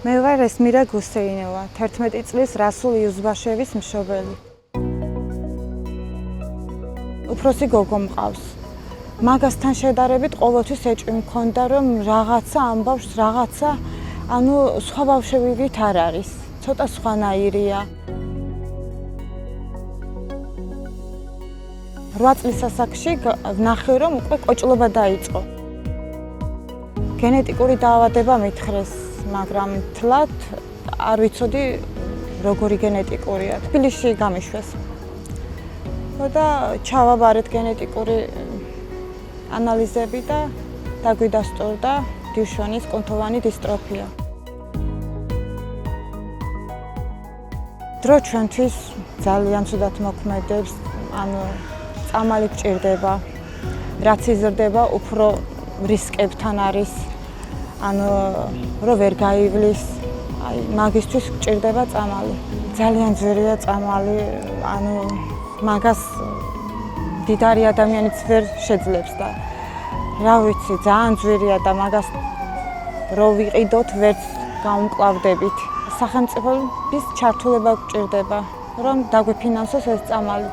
მე ვარ ესმირა გუსეინოვა, 11 წლის რასულ იუსბაშევის მშობელი. უფროსი გოგო მყავს. მაგასთან შედარებით ყოველთვის ეჭვი მქონდა, რომ რაღაცა ამ ბავშვს რაღაცა, სხვა ბავშვებივით არ არის. ცოტა სხვანაირია. 8 წლის ასაკში ვნახე, რომ უკვე კოჭლობა დაიწყო. გენეტიკური დაავადება მითხრეს, მაგრამ თლად არ ვიცოდი როგორი გენეტიკურია. თბილისში გამიშვეს. და ჩავაბარეთ გენეტიკური ანალიზები და დაგვიდასტურდა დიუშონის კუნთოვანი დისტროფია. დრო ჩვენთვის ძალიან ცუდად მოქმედებს, წამალი გჭირდება, რაც იზრდება, უფრო რისკებთან არის, რომ ვერ გაივლის, მაგისთვის გჭირდება წამალი. ძალიან ძვირია წამალი, მაგას დიდარი ადამიანიც ვერ შეძლებს და რა ვიცი, ძალიან ძვირია და მაგას რო ვიყიდოთ, ვერც გავუმკლავდებით. სახელმწიფოს ჩართულება გჭირდება, რომ დაგვიფინანსოს ეს წამალი.